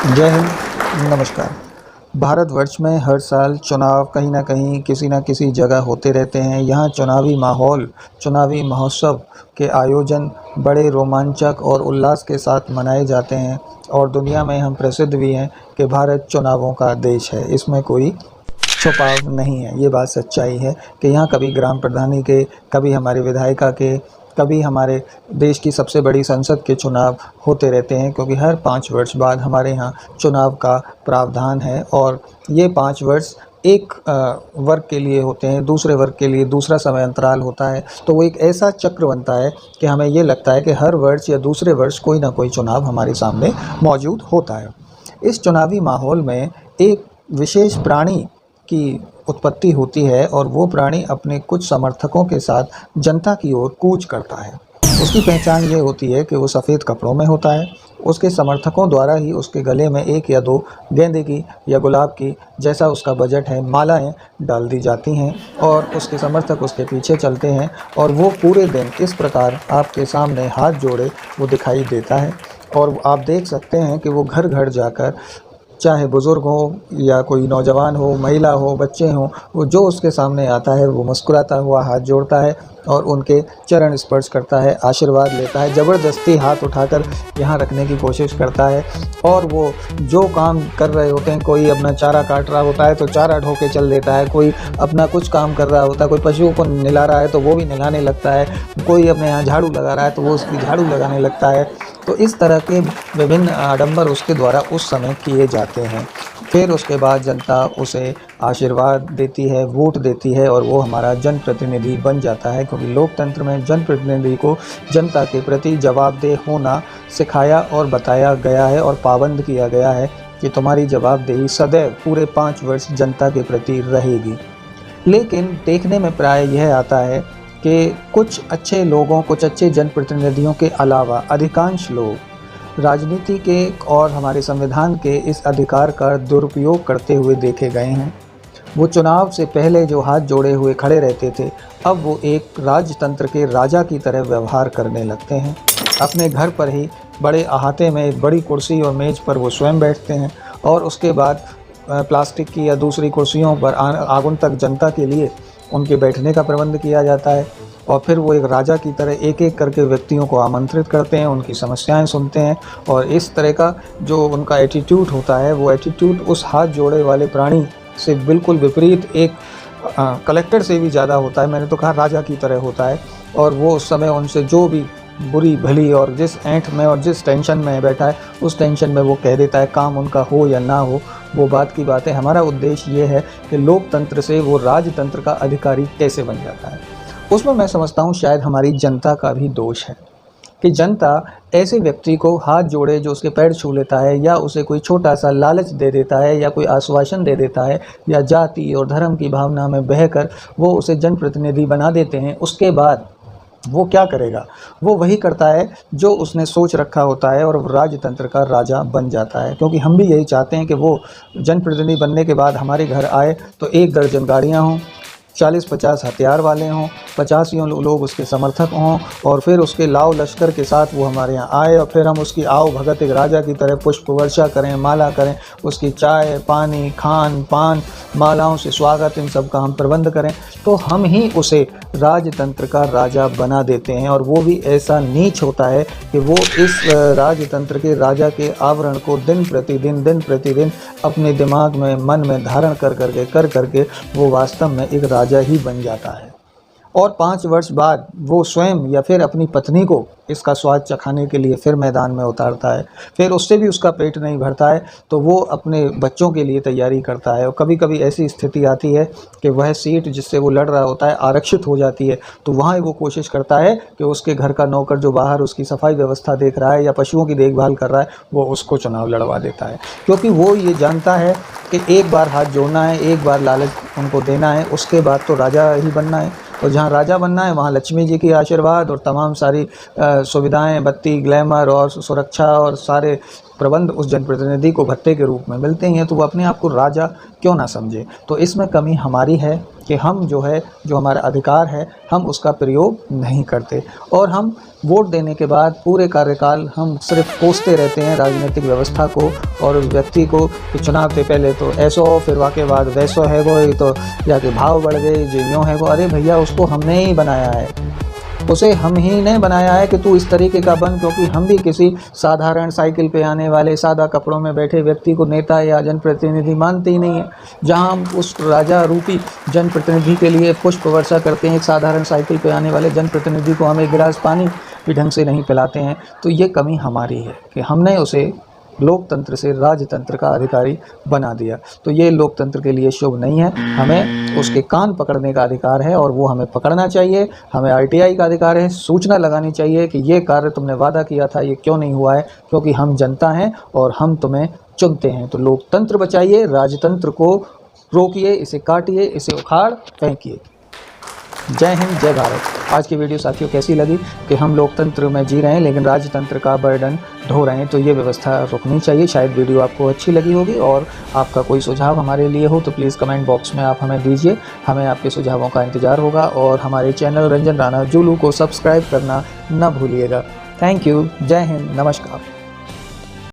जय हिंद, नमस्कार। भारतवर्ष में हर साल चुनाव कहीं न कहीं किसी न किसी जगह होते रहते हैं। यहाँ चुनावी माहौल, चुनावी महोत्सव के आयोजन बड़े रोमांचक और उल्लास के साथ मनाए जाते हैं और दुनिया में हम प्रसिद्ध भी हैं कि भारत चुनावों का देश है। इसमें कोई छुपाव नहीं है, ये बात सच्चाई है कि यहाँ कभी ग्राम प्रधानी के, कभी हमारे विधायिका के, कभी हमारे देश की सबसे बड़ी संसद के चुनाव होते रहते हैं, क्योंकि हर 5 वर्ष बाद हमारे यहाँ चुनाव का प्रावधान है और ये 5 वर्ष एक वर्ग के लिए होते हैं, दूसरे वर्ग के लिए दूसरा समय अंतराल होता है। तो वो एक ऐसा चक्र बनता है कि हमें ये लगता है कि हर वर्ष या दूसरे वर्ष कोई ना कोई चुनाव हमारे सामने मौजूद होता है। इस चुनावी माहौल में एक विशेष प्राणी की उत्पत्ति होती है और वो प्राणी अपने कुछ समर्थकों के साथ जनता की ओर कूच करता है। उसकी पहचान ये होती है कि वो सफ़ेद कपड़ों में होता है। उसके समर्थकों द्वारा ही उसके गले में 1 या 2 गेंदे की या गुलाब की, जैसा उसका बजट है, मालाएं डाल दी जाती हैं और उसके समर्थक उसके पीछे चलते हैं और वो पूरे दिन इस प्रकार आपके सामने हाथ जोड़े वो दिखाई देता है। और आप देख सकते हैं कि वो घर घर जाकर, चाहे बुज़ुर्ग हो या कोई नौजवान हो, महिला हो, बच्चे हों, वो जो उसके सामने आता है वो मुस्कुराता हुआ हाथ जोड़ता है और उनके चरण स्पर्श करता है, आशीर्वाद लेता है, ज़बरदस्ती हाथ उठाकर यहाँ रखने की कोशिश करता है। और वो जो काम कर रहे होते हैं, कोई अपना चारा काट रहा होता है तो चारा ढो के चल देता है, कोई अपना कुछ काम कर रहा होता है, कोई पशुओं को नहला रहा है तो वो भी नहलाने लगता है, कोई अपने यहाँ झाड़ू लगा रहा है तो वो उसकी झाड़ू लगाने लगता है। तो इस तरह के विभिन्न आडंबर उसके द्वारा उस समय किए जाते हैं। फिर उसके बाद जनता उसे आशीर्वाद देती है, वोट देती है और वो हमारा जनप्रतिनिधि बन जाता है, क्योंकि लोकतंत्र में जनप्रतिनिधि को जनता के प्रति जवाबदेह होना सिखाया और बताया गया है और पाबंद किया गया है कि तुम्हारी जवाबदेही सदैव पूरे 5 वर्ष जनता के प्रति रहेगी। लेकिन देखने में प्राय यह आता है कि कुछ अच्छे लोगों, कुछ अच्छे जनप्रतिनिधियों के अलावा अधिकांश लोग राजनीति के और हमारे संविधान के इस अधिकार का दुरुपयोग करते हुए देखे गए हैं। वो चुनाव से पहले जो हाथ जोड़े हुए खड़े रहते थे, अब वो एक राजतंत्र के राजा की तरह व्यवहार करने लगते हैं। अपने घर पर ही बड़े अहाते में एक बड़ी कुर्सी और मेज़ पर वो स्वयं बैठते हैं और उसके बाद प्लास्टिक की या दूसरी कुर्सियों पर आगंतुक जनता के लिए उनके बैठने का प्रबंध किया जाता है और फिर वो एक राजा की तरह एक एक करके व्यक्तियों को आमंत्रित करते हैं, उनकी समस्याएं सुनते हैं और इस तरह का जो उनका एटीट्यूड होता है, वो एटीट्यूड उस हाथ जोड़े वाले प्राणी से बिल्कुल विपरीत, एक कलेक्टर से भी ज़्यादा होता है। मैंने तो कहा राजा की तरह होता है और वो उस समय उनसे जो भी बुरी भली और जिस ऐंठ में और जिस टेंशन में बैठा है उस टेंशन में वो कह देता है, काम उनका हो या ना हो वो बात की बात है। हमारा उद्देश्य ये है कि लोकतंत्र से वो राजतंत्र का अधिकारी कैसे बन जाता है। उसमें मैं समझता हूँ शायद हमारी जनता का भी दोष है कि जनता ऐसे व्यक्ति को हाथ जोड़े जो उसके पैर छू लेता है या उसे कोई छोटा सा लालच दे देता है या कोई आश्वासन दे देता है या जाति और धर्म की भावना में बहकर वो उसे जनप्रतिनिधि बना देते हैं। उसके बाद वो क्या करेगा? वो वही करता है जो उसने सोच रखा होता है और राजतंत्र का राजा बन जाता है। क्योंकि हम भी यही चाहते हैं कि वो जनप्रतिनिधि बनने के बाद हमारे घर आए तो 1 दर्जन गाड़ियाँ हों, 40-50 हथियार वाले हों, 50 लोग उसके समर्थक हों और फिर उसके लाव लश्कर के साथ वो हमारे यहाँ आए और फिर हम उसकी आओ भगत एक राजा की तरह पुष्प वर्षा करें, माला करें, उसकी चाय पानी, खान पान, मालाओं से स्वागत, इन सब का हम प्रबंध करें, तो हम ही उसे राजतंत्र का राजा बना देते हैं। और वो भी ऐसा नीच होता है कि वो इस राजतंत्र के राजा के आवरण को दिन प्रतिदिन अपने दिमाग में, मन में धारण कर करके वो वास्तव में एक राजा ही बन जाता है। और 5 वर्ष बाद वो स्वयं या फिर अपनी पत्नी को इसका स्वाद चखाने के लिए फिर मैदान में उतारता है। फिर उससे भी उसका पेट नहीं भरता है तो वो अपने बच्चों के लिए तैयारी करता है और कभी कभी ऐसी स्थिति आती है कि वह सीट जिससे वो लड़ रहा होता है आरक्षित हो जाती है, तो वहाँ वो कोशिश करता है कि उसके घर का नौकर जो बाहर उसकी सफाई व्यवस्था देख रहा है या पशुओं की देखभाल कर रहा है वो उसको चुनाव लड़वा देता है। क्योंकि वो ये जानता है कि एक बार हाथ जोड़ना है, एक बार लालच उनको देना है, उसके बाद तो राजा ही बनना है। और जहाँ राजा बनना है वहाँ लक्ष्मी जी की आशीर्वाद और तमाम सारी सुविधाएं, बत्ती, ग्लैमर और सुरक्षा और सारे प्रबंध उस जनप्रतिनिधि को भत्ते के रूप में मिलते हैं, तो वो अपने आप को राजा क्यों ना समझे। तो इसमें कमी हमारी है कि हम जो हमारा अधिकार है हम उसका प्रयोग नहीं करते, और हम वोट देने के बाद पूरे कार्यकाल हम सिर्फ कोसते रहते हैं राजनीतिक व्यवस्था को और उस व्यक्ति को कि चुनाव से पहले तो ऐसो हो, फिर वाके बाद वैसो है वो, ये तो या कि भाव बढ़ गए, जो यूँ है वो। अरे भैया, उसको हमने ही बनाया है, उसे हम ही ने बनाया है कि तू इस तरीके का बन, क्योंकि हम भी किसी साधारण साइकिल पे आने वाले सादा कपड़ों में बैठे व्यक्ति को नेता या जनप्रतिनिधि मानते ही नहीं है। जहां हम उस राजा रूपी जनप्रतिनिधि के लिए पुष्प वर्षा करते हैं, एक साधारण साइकिल पे आने वाले जनप्रतिनिधि को हम एक गिलास पानी भी ढंग से नहीं पिलाते हैं। तो ये कमी हमारी है कि हमने उसे लोकतंत्र से राजतंत्र का अधिकारी बना दिया। तो ये लोकतंत्र के लिए शुभ नहीं है। हमें उसके कान पकड़ने का अधिकार है और वो हमें पकड़ना चाहिए। हमें आरटीआई का अधिकार है, सूचना लगानी चाहिए कि ये कार्य तुमने वादा किया था, ये क्यों नहीं हुआ है, क्योंकि हम जनता हैं और हम तुम्हें चुनते हैं। तो लोकतंत्र बचाइए, राजतंत्र को रोकिए, इसे काटिए, इसे उखाड़ फेंकिए। जय हिंद, जय भारत। आज की वीडियो साथियों कैसी लगी कि हम लोकतंत्र में जी रहे हैं लेकिन राजतंत्र का बर्डन ढो रहे हैं, तो ये व्यवस्था रुकनी चाहिए। शायद वीडियो आपको अच्छी लगी होगी और आपका कोई सुझाव हमारे लिए हो तो प्लीज़ कमेंट बॉक्स में आप हमें दीजिए। हमें आपके सुझावों का इंतज़ार होगा और हमारे चैनल रंजन राणा जुलू को सब्सक्राइब करना न भूलिएगा। Thank you. जय हिंद, नमस्कार।